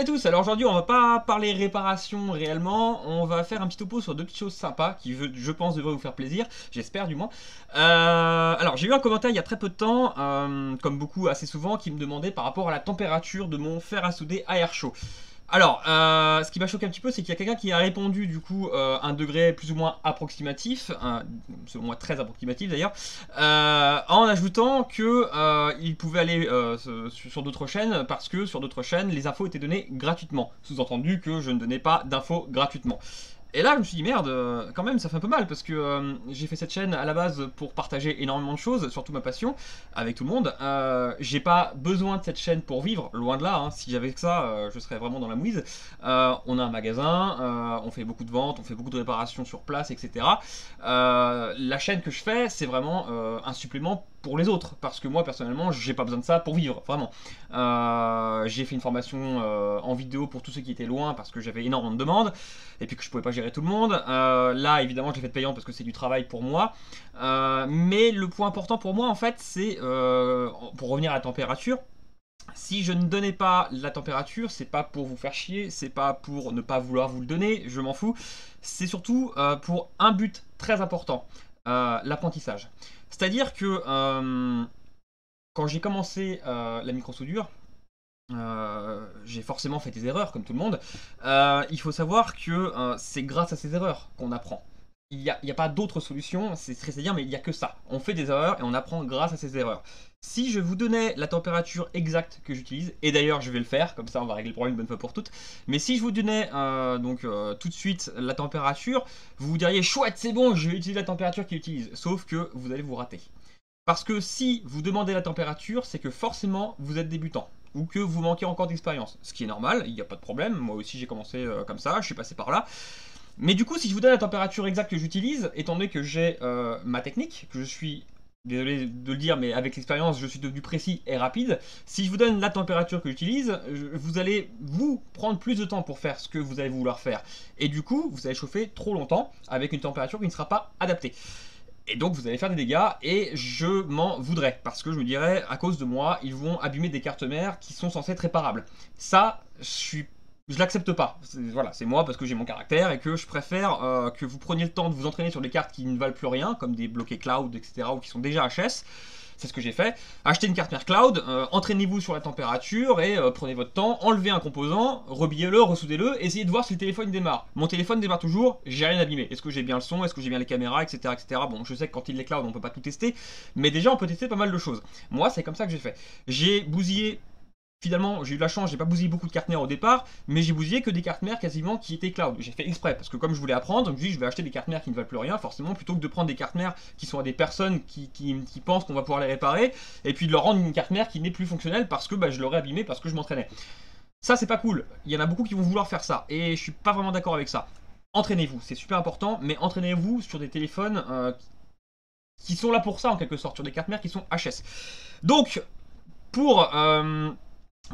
Salut à tous, alors aujourd'hui on va pas parler réparation réellement, on va faire un petit topo sur deux petites choses sympas qui je pense devraient vous faire plaisir, j'espère du moins. Alors j'ai eu un commentaire il y a très peu de temps, comme beaucoup assez souvent, qui me demandait par rapport à la température de mon fer à souder à air chaud. Alors, ce qui m'a choqué un petit peu, c'est qu'il y a quelqu'un qui a répondu du coup un degré plus ou moins approximatif, selon moi très approximatif d'ailleurs, en ajoutant que il pouvait aller sur d'autres chaînes parce que sur d'autres chaînes les infos étaient données gratuitement. Sous-entendu que je ne donnais pas d'infos gratuitement. Et là, je me suis dit, merde, quand même, ça fait un peu mal, parce que j'ai fait cette chaîne à la base pour partager énormément de choses, surtout ma passion, avec tout le monde. J'ai pas besoin de cette chaîne pour vivre, loin de là, hein. Si j'avais que ça, je serais vraiment dans la mouise. On a un magasin, on fait beaucoup de ventes, on fait beaucoup de réparations sur place, etc. La chaîne que je fais, c'est vraiment un supplément pour les autres, parce que moi, personnellement, j'ai pas besoin de ça pour vivre, vraiment. J'ai fait une formation en vidéo pour tous ceux qui étaient loin, parce que j'avais énormément de demandes, et puis que je pouvais pas gérer tout le monde. Là, évidemment, je l'ai fait payant parce que c'est du travail pour moi. Mais le point important pour moi, en fait, c'est, pour revenir à la température, si je ne donnais pas la température, c'est pas pour vous faire chier, c'est pas pour ne pas vouloir vous le donner, je m'en fous. C'est surtout pour un but très important, l'apprentissage. C'est-à-dire que quand j'ai commencé la micro-soudure, j'ai forcément fait des erreurs comme tout le monde. Il faut savoir que c'est grâce à ces erreurs qu'on apprend. Il n'y a pas d'autre solution, c'est triste à dire, mais il n'y a que ça. On fait des erreurs et on apprend grâce à ces erreurs. Si je vous donnais la température exacte que j'utilise, et d'ailleurs je vais le faire, comme ça on va régler le problème une bonne fois pour toutes, mais si je vous donnais tout de suite la température, vous vous diriez chouette, c'est bon, je vais utiliser la température qu'il utilise, sauf que vous allez vous rater. Parce que si vous demandez la température, c'est que forcément vous êtes débutant ou que vous manquez encore d'expérience. Ce qui est normal, il n'y a pas de problème, moi aussi j'ai commencé comme ça, je suis passé par là. Mais du coup, si je vous donne la température exacte que j'utilise, étant donné que j'ai ma technique, que je suis, désolé de le dire, mais avec l'expérience, je suis devenu précis et rapide, si je vous donne la température que j'utilise, vous allez vous prendre plus de temps pour faire ce que vous allez vouloir faire. Et du coup, vous allez chauffer trop longtemps avec une température qui ne sera pas adaptée. Et donc vous allez faire des dégâts et je m'en voudrais parce que je me dirais à cause de moi ils vont abîmer des cartes mères qui sont censées être réparables. Ça je l'accepte pas. Voilà, c'est moi parce que j'ai mon caractère et que je préfère que vous preniez le temps de vous entraîner sur des cartes qui ne valent plus rien comme des bloqués cloud etc ou qui sont déjà HS. C'est ce que j'ai fait. Achetez une carte mère cloud, entraînez-vous sur la température et prenez votre temps, enlevez un composant, rebillez-le, ressoudez-le, essayez de voir si le téléphone démarre. Mon téléphone démarre toujours, j'ai rien abîmé. Est-ce que j'ai bien le son, est-ce que j'ai bien les caméras, etc., etc. Bon, je sais que quand il est cloud, on peut pas tout tester, mais déjà on peut tester pas mal de choses. Moi, c'est comme ça que j'ai fait. J'ai bousillé. Finalement, j'ai eu la chance, j'ai pas bousillé beaucoup de cartes mères au départ, mais j'ai bousillé que des cartes mères quasiment qui étaient cloud. J'ai fait exprès, parce que comme je voulais apprendre, je me suis dit je vais acheter des cartes mères qui ne valent plus rien, forcément, plutôt que de prendre des cartes mères qui sont à des personnes qui pensent qu'on va pouvoir les réparer, et puis de leur rendre une carte mère qui n'est plus fonctionnelle parce que je l'aurais abîmée parce que je m'entraînais. Ça, c'est pas cool. Il y en a beaucoup qui vont vouloir faire ça, et je suis pas vraiment d'accord avec ça. Entraînez-vous, c'est super important, mais entraînez-vous sur des téléphones qui sont là pour ça, en quelque sorte, sur des cartes mères qui sont HS. Donc, pour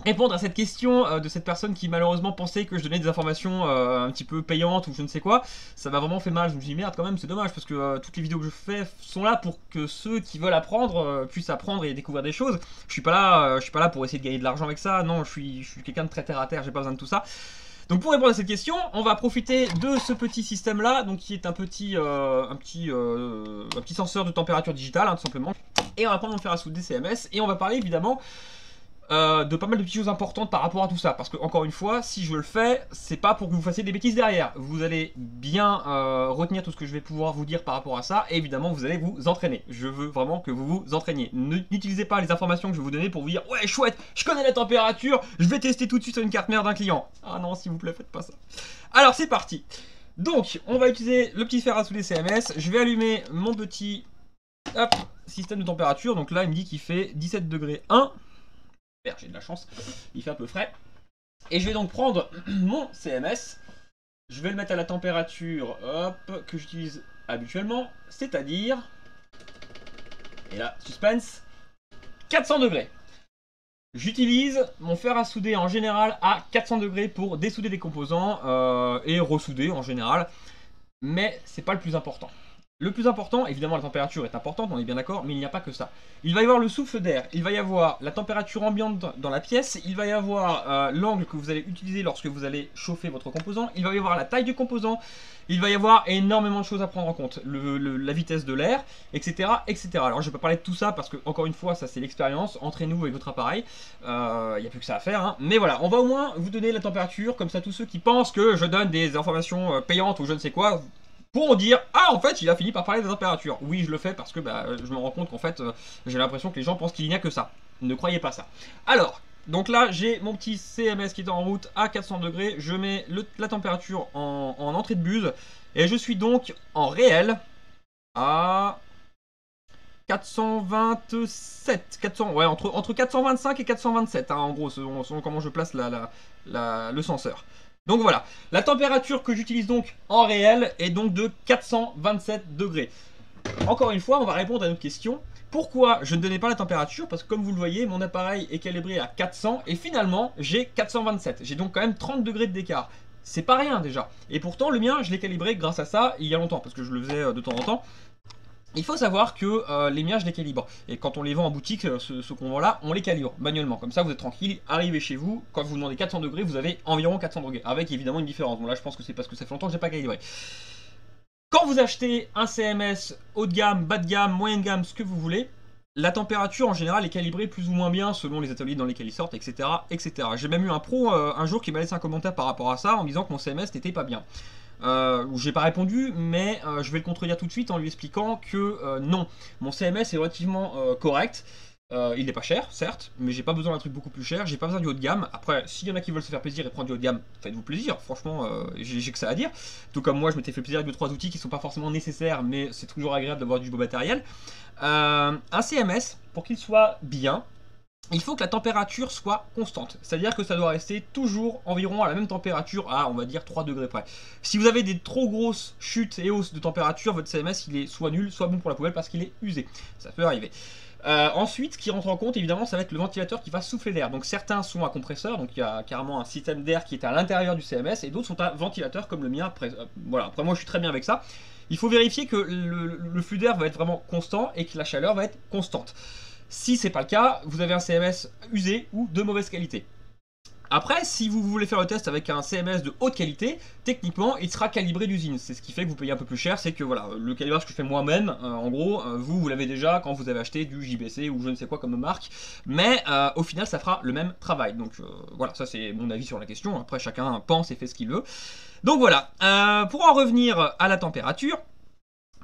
répondre à cette question de cette personne qui malheureusement pensait que je donnais des informations un petit peu payantes ou je ne sais quoi, ça m'a vraiment fait mal. Je me suis dit merde quand même, c'est dommage parce que toutes les vidéos que je fais sont là pour que ceux qui veulent apprendre puissent apprendre et découvrir des choses. Je suis pas là pour essayer de gagner de l'argent avec ça. Non, je suis quelqu'un de très terre à terre, j'ai pas besoin de tout ça. Donc pour répondre à cette question, on va profiter de ce petit système là, donc qui est un petit senseur de température digitale, hein, tout simplement. Et on va prendre mon fer à souder CMS et on va parler évidemment de pas mal de petites choses importantes par rapport à tout ça. Parce que, encore une fois, si je le fais, c'est pas pour que vous fassiez des bêtises derrière. Vous allez bien retenir tout ce que je vais pouvoir vous dire par rapport à ça. Et évidemment, vous allez vous entraîner. Je veux vraiment que vous vous entraîniez. N'utilisez pas les informations que je vais vous donner pour vous dire ouais, chouette, je connais la température, je vais tester tout de suite sur une carte mère d'un client. Ah non, s'il vous plaît, faites pas ça. Alors, c'est parti. Donc, on va utiliser le petit fer à souder CMS. Je vais allumer mon petit système de température. Donc là, il me dit qu'il fait 17 degrés 1. J'ai de la chance, il fait un peu frais. Et je vais donc prendre mon CMS, je vais le mettre à la température que j'utilise habituellement, c'est-à-dire, et là, suspense, 400 degrés. J'utilise mon fer à souder en général à 400 degrés pour dessouder des composants et ressouder en général, mais c'est pas le plus important. Le plus important, évidemment la température est importante, on est bien d'accord, mais il n'y a pas que ça. Il va y avoir le souffle d'air, il va y avoir la température ambiante dans la pièce, il va y avoir l'angle que vous allez utiliser lorsque vous allez chauffer votre composant, il va y avoir la taille du composant, il va y avoir énormément de choses à prendre en compte, la vitesse de l'air, etc., etc. Alors je ne vais pas parler de tout ça parce que, encore une fois, ça c'est l'expérience, entraînez-vous avec votre appareil, il n'y a plus que ça à faire, hein. Mais voilà, on va au moins vous donner la température, comme ça tous ceux qui pensent que je donne des informations payantes ou je ne sais quoi, pour dire ah en fait il a fini par parler des températures. Oui je le fais parce que je me rends compte qu'en fait j'ai l'impression que les gens pensent qu'il n'y a que ça. Ne croyez pas ça. Alors donc là j'ai mon petit CMS qui est en route à 400 degrés. Je mets la température en entrée de buse et je suis donc en réel à 427, 400, ouais, entre 425 et 427 hein, en gros selon comment je place le senseur. Donc voilà, la température que j'utilise donc en réel est donc de 427 degrés. Encore une fois, on va répondre à notre question. Pourquoi je ne donnais pas la température? Parce que comme vous le voyez, mon appareil est calibré à 400 et finalement j'ai 427. J'ai donc quand même 30 degrés d'écart. C'est pas rien déjà. Et pourtant le mien, je l'ai calibré grâce à ça il y a longtemps, parce que je le faisais de temps en temps. Il faut savoir que les miens je les calibre, et quand on les vend en boutique, ce qu'on vend là, on les calibre manuellement, comme ça vous êtes tranquille, arrivez chez vous, quand vous demandez 400 degrés, vous avez environ 400 degrés, avec évidemment une différence. Bon là je pense que c'est parce que ça fait longtemps que j'ai pas calibré. Quand vous achetez un CMS haut de gamme, bas de gamme, moyenne gamme, ce que vous voulez, la température en général est calibrée plus ou moins bien selon les ateliers dans lesquels ils sortent, etc. etc. J'ai même eu un pro un jour qui m'a laissé un commentaire par rapport à ça en me disant que mon CMS n'était pas bien. J'ai pas répondu, mais je vais le contredire tout de suite en lui expliquant que non, mon CMS est relativement correct. Il n'est pas cher, certes, mais j'ai pas besoin d'un truc beaucoup plus cher, j'ai pas besoin du haut de gamme. Après, s'il y en a qui veulent se faire plaisir et prendre du haut de gamme, faites-vous plaisir, franchement, j'ai que ça à dire. Tout comme moi, je m'étais fait plaisir avec 2-3 outils qui sont pas forcément nécessaires, mais c'est toujours agréable d'avoir du beau matériel. Un CMS, pour qu'il soit bien, il faut que la température soit constante, c'est-à-dire que ça doit rester toujours environ à la même température, à on va dire 3 degrés près. Si vous avez des trop grosses chutes et hausses de température, votre CMS il est soit nul, soit bon pour la poubelle parce qu'il est usé. Ça peut arriver. Ensuite, ce qui rentre en compte, évidemment, ça va être le ventilateur qui va souffler l'air. Donc certains sont à compresseur, donc il y a carrément un système d'air qui est à l'intérieur du CMS, et d'autres sont à ventilateur comme le mien. Après, voilà. Après moi je suis très bien avec ça. Il faut vérifier que le flux d'air va être vraiment constant et que la chaleur va être constante. Si c'est pas le cas, vous avez un CMS usé ou de mauvaise qualité. Après, si vous voulez faire le test avec un CMS de haute qualité, techniquement, il sera calibré d'usine. C'est ce qui fait que vous payez un peu plus cher, c'est que voilà, le calibrage que je fais moi-même, en gros, vous l'avez déjà quand vous avez acheté du JBC ou je ne sais quoi comme marque, mais au final, ça fera le même travail. Donc voilà, ça c'est mon avis sur la question. Après, chacun pense et fait ce qu'il veut. Donc voilà, pour en revenir à la température,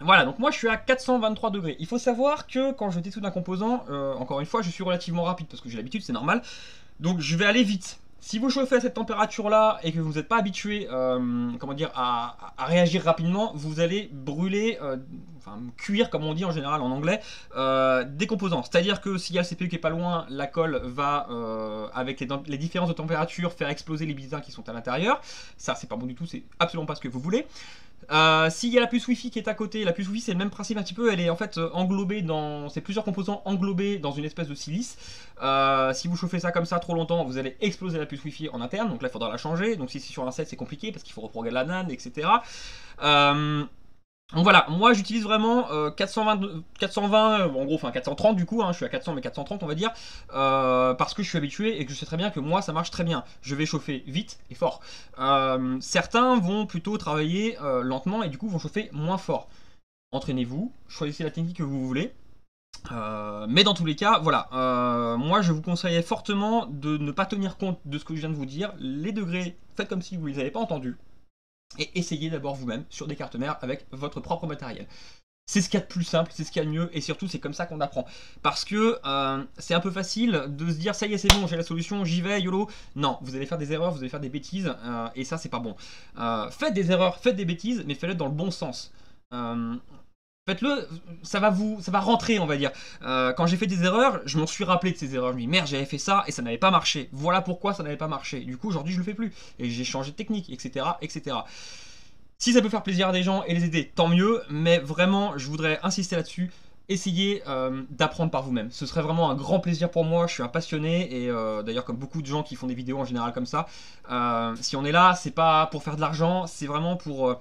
voilà, donc moi je suis à 423 degrés. Il faut savoir que quand je dessoude un composant, encore une fois, je suis relativement rapide parce que j'ai l'habitude, c'est normal. Donc je vais aller vite. Si vous chauffez à cette température-là et que vous n'êtes pas habitué comment dire, à réagir rapidement, vous allez brûler, enfin cuire comme on dit en général en anglais, des composants. C'est-à-dire que s'il y a le CPU qui est pas loin, la colle va, avec les différences de température, faire exploser les butins qui sont à l'intérieur. Ça c'est pas bon du tout, c'est absolument pas ce que vous voulez. S'il y a la puce Wi-Fi qui est à côté, la puce Wi-Fi c'est le même principe un petit peu, elle est en fait englobée dans, c'est plusieurs composants englobés dans une espèce de silice. Si vous chauffez ça comme ça trop longtemps, vous allez exploser la puce Wi-Fi en interne, donc là il faudra la changer. Donc si c'est sur un set c'est compliqué parce qu'il faut reprogrammer la NAND, etc. Donc voilà, moi j'utilise vraiment 420, en gros, enfin 430 du coup, hein, je suis à 400 mais 430 on va dire, parce que je suis habitué et que je sais très bien que moi ça marche très bien. Je vais chauffer vite et fort. Certains vont plutôt travailler lentement et du coup vont chauffer moins fort. Entraînez-vous, choisissez la technique que vous voulez. Mais dans tous les cas, voilà, moi je vous conseillerais fortement de ne pas tenir compte de ce que je viens de vous dire. Les degrés, faites comme si vous ne les avez pas entendus. Et essayez d'abord vous-même sur des cartes mères avec votre propre matériel. C'est ce qu'il y a de plus simple, c'est ce qu'il y a de mieux, et surtout c'est comme ça qu'on apprend. Parce que c'est un peu facile de se dire ça y est c'est bon, j'ai la solution, j'y vais, YOLO. Non, vous allez faire des erreurs, vous allez faire des bêtises, et ça c'est pas bon. Faites des erreurs, faites des bêtises, mais faites-le dans le bon sens. Faites-le, ça va rentrer on va dire. Quand j'ai fait des erreurs, je m'en suis rappelé de ces erreurs. Je me dis merde j'avais fait ça et ça n'avait pas marché. Voilà pourquoi ça n'avait pas marché. Du coup aujourd'hui je le fais plus. Et j'ai changé de technique, etc. etc. Si ça peut faire plaisir à des gens et les aider, tant mieux. Mais vraiment je voudrais insister là-dessus. Essayez d'apprendre par vous-même. Ce serait vraiment un grand plaisir pour moi. Je suis un passionné et d'ailleurs comme beaucoup de gens qui font des vidéos en général comme ça. Si on est là, c'est pas pour faire de l'argent, c'est vraiment pour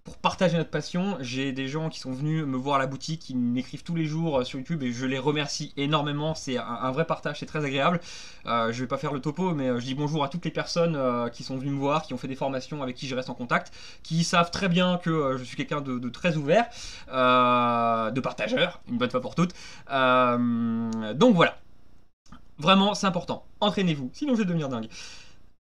pour partager notre passion. J'ai des gens qui sont venus me voir à la boutique, qui m'écrivent tous les jours sur YouTube et je les remercie énormément. C'est un vrai partage, c'est très agréable. Je vais pas faire le topo, mais je dis bonjour à toutes les personnes qui sont venues me voir, qui ont fait des formations, avec qui je reste en contact, qui savent très bien que je suis quelqu'un de très ouvert, de partageur, une bonne fois pour toutes. Donc voilà. Vraiment, c'est important. Entraînez-vous, sinon je vais devenir dingue.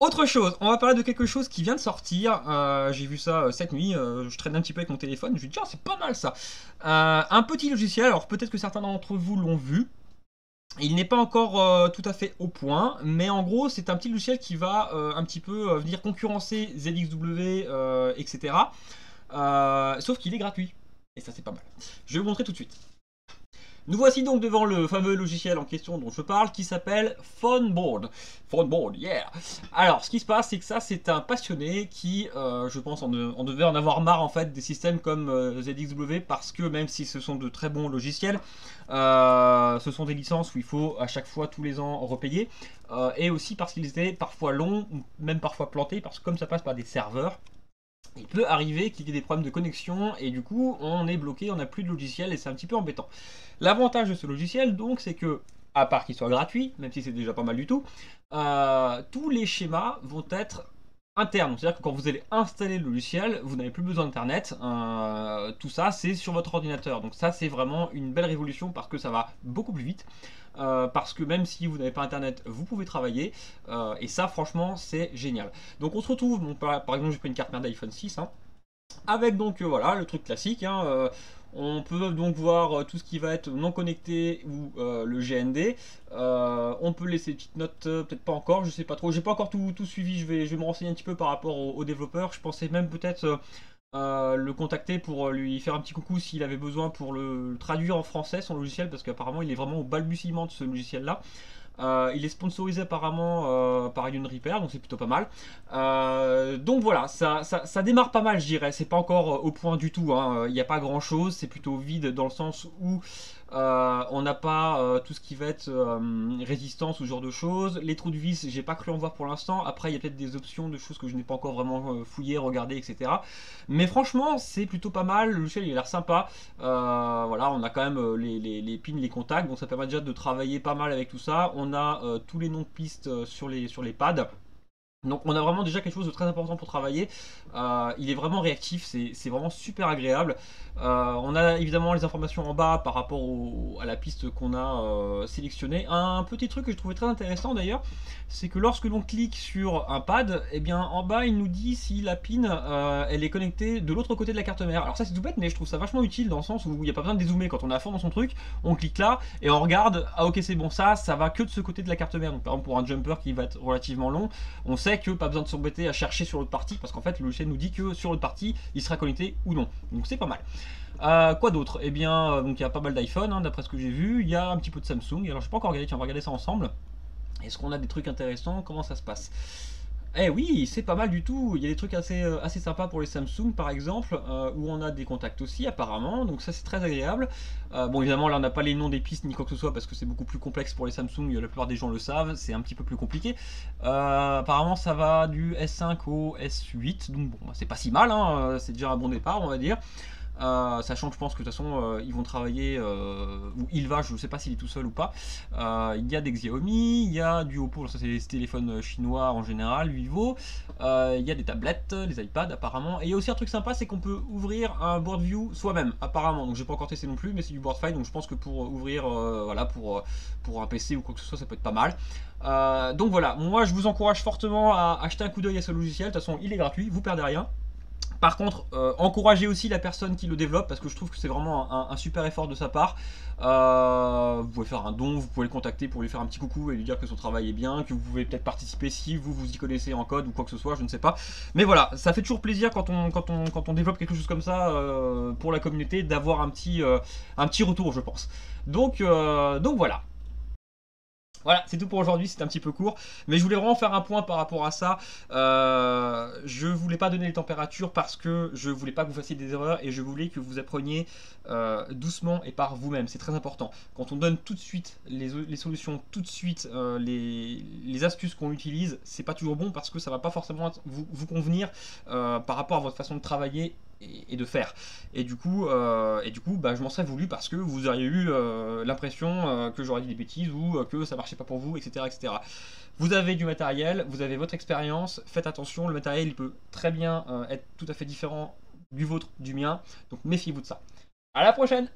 Autre chose, on va parler de quelque chose qui vient de sortir. J'ai vu ça cette nuit. Je traîne un petit peu avec mon téléphone. Je me dis, tiens, c'est pas mal ça. Un petit logiciel. Alors peut-être que certains d'entre vous l'ont vu. Il n'est pas encore tout à fait au point, mais en gros, c'est un petit logiciel qui va un petit peu venir concurrencer ZXW, etc. Sauf qu'il est gratuit. Et ça, c'est pas mal. Je vais vous montrer tout de suite. Nous voici donc devant le fameux logiciel en question dont je parle, qui s'appelle Phoneboard. Phoneboard, yeah. Alors, ce qui se passe, c'est que ça, c'est un passionné qui, je pense, on devait en avoir marre en fait des systèmes comme ZXW, parce que même si ce sont de très bons logiciels, ce sont des licences où il faut à chaque fois tous les ans repayer, et aussi parce qu'ils étaient parfois longs, ou même parfois plantés, parce que comme ça passe par des serveurs, il peut arriver qu'il y ait des problèmes de connexion et du coup on est bloqué, on n'a plus de logiciel et c'est un petit peu embêtant. L'avantage de ce logiciel donc c'est que, à part qu'il soit gratuit, même si c'est déjà pas mal du tout, tous les schémas vont être internes. C'est-à-dire que quand vous allez installer le logiciel, vous n'avez plus besoin d'internet, tout ça c'est sur votre ordinateur. Donc ça c'est vraiment une belle révolution parce que ça va beaucoup plus vite. Parce que même si vous n'avez pas internet, vous pouvez travailler, et ça franchement c'est génial. Donc on se retrouve, donc, par exemple j'ai pris une carte mère d'iPhone 6, hein, avec donc voilà le truc classique, hein, on peut donc voir tout ce qui va être non connecté ou le GND. On peut laisser des petites notes, peut-être pas encore, je sais pas trop, j'ai pas encore tout suivi, je vais me renseigner un petit peu par rapport aux développeurs. Je pensais même peut-être le contacter pour lui faire un petit coucou s'il avait besoin pour le traduire en français, son logiciel, parce qu'apparemment il est vraiment au balbutiement de ce logiciel là. Il est sponsorisé apparemment par Union Repair, donc c'est plutôt pas mal. Donc voilà, ça démarre pas mal, je dirais. C'est pas encore au point du tout, hein. Il n'y a pas grand chose, c'est plutôt vide dans le sens où on n'a pas tout ce qui va être résistance ou ce genre de choses. Les trous de vis, j'ai pas cru en voir pour l'instant. Après, il y a peut-être des options de choses que je n'ai pas encore vraiment fouillé, regardé, etc. Mais franchement, c'est plutôt pas mal. Le logiciel, il a l'air sympa. Voilà, on a quand même les pins, les contacts, donc ça permet déjà de travailler pas mal avec tout ça. On a tous les noms de pistes sur les pads. Donc on a vraiment déjà quelque chose de très important pour travailler. Il est vraiment réactif, c'est vraiment super agréable. On a évidemment les informations en bas par rapport à la piste qu'on a sélectionnée. Un petit truc que je trouvais très intéressant d'ailleurs, c'est que lorsque l'on clique sur un pad, et bien en bas il nous dit si la pin elle est connectée de l'autre côté de la carte mère. Alors ça c'est tout bête, mais je trouve ça vachement utile dans le sens où il n'y a pas besoin de dézoomer. Quand on est à fond dans son truc, on clique là et on regarde, ah ok c'est bon, ça va que de ce côté de la carte mère. Donc par exemple pour un jumper qui va être relativement long, on sait que pas besoin de s'embêter à chercher sur l'autre partie, parce qu'en fait le logiciel nous dit que sur l'autre partie il sera connecté ou non, donc c'est pas mal. Quoi d'autre? Eh bien donc il y a pas mal d'iPhone, hein, d'après ce que j'ai vu. Il y a un petit peu de Samsung. Alors je n'ai pas encore regardé, tiens on va regarder ça ensemble. Est-ce qu'on a des trucs intéressants? Comment ça se passe? Eh oui, c'est pas mal du tout. Il y a des trucs assez sympas pour les Samsung par exemple, où on a des contacts aussi apparemment, donc ça c'est très agréable. Bon évidemment là on n'a pas les noms des pistes ni quoi que ce soit parce que c'est beaucoup plus complexe pour les Samsung, la plupart des gens le savent, c'est un petit peu plus compliqué. Apparemment ça va du S5 au S8, donc bon c'est pas si mal, hein, c'est déjà un bon départ on va dire. Sachant que je pense que de toute façon ils vont travailler, ou il va, je ne sais pas s'il est tout seul ou pas. Il y a des Xiaomi, il y a du Oppo, ça c'est les téléphones chinois en général, Vivo, il y a des tablettes, les iPads apparemment, et il y a aussi un truc sympa, c'est qu'on peut ouvrir un board view soi-même apparemment, donc j'ai pas encore testé non plus, mais c'est du board file, donc je pense que pour ouvrir, voilà, pour un PC ou quoi que ce soit, ça peut être pas mal. Donc voilà, moi je vous encourage fortement à acheter un coup d'œil à ce logiciel, de toute façon il est gratuit, vous perdez rien. Par contre, encouragez aussi la personne qui le développe parce que je trouve que c'est vraiment un super effort de sa part. Vous pouvez faire un don, vous pouvez le contacter pour lui faire un petit coucou et lui dire que son travail est bien, que vous pouvez peut-être participer si vous y connaissez en code ou quoi que ce soit, je ne sais pas. Mais voilà, ça fait toujours plaisir quand on développe quelque chose comme ça pour la communauté d'avoir un petit retour, je pense. Donc voilà. Voilà, c'est tout pour aujourd'hui, c'est un petit peu court, mais je voulais vraiment faire un point par rapport à ça. Je voulais pas donner les températures parce que je voulais pas que vous fassiez des erreurs et je voulais que vous appreniez doucement et par vous-même, c'est très important. Quand on donne tout de suite les solutions, tout de suite les astuces qu'on utilise, c'est pas toujours bon parce que ça va pas forcément vous convenir par rapport à votre façon de travailler et de faire. Et du coup, bah, je m'en serais voulu parce que vous auriez eu l'impression que j'aurais dit des bêtises ou que ça marchait pas pour vous, etc., etc. Vous avez du matériel, vous avez votre expérience, faites attention, le matériel il peut très bien être tout à fait différent du vôtre, du mien, donc méfiez-vous de ça. À la prochaine!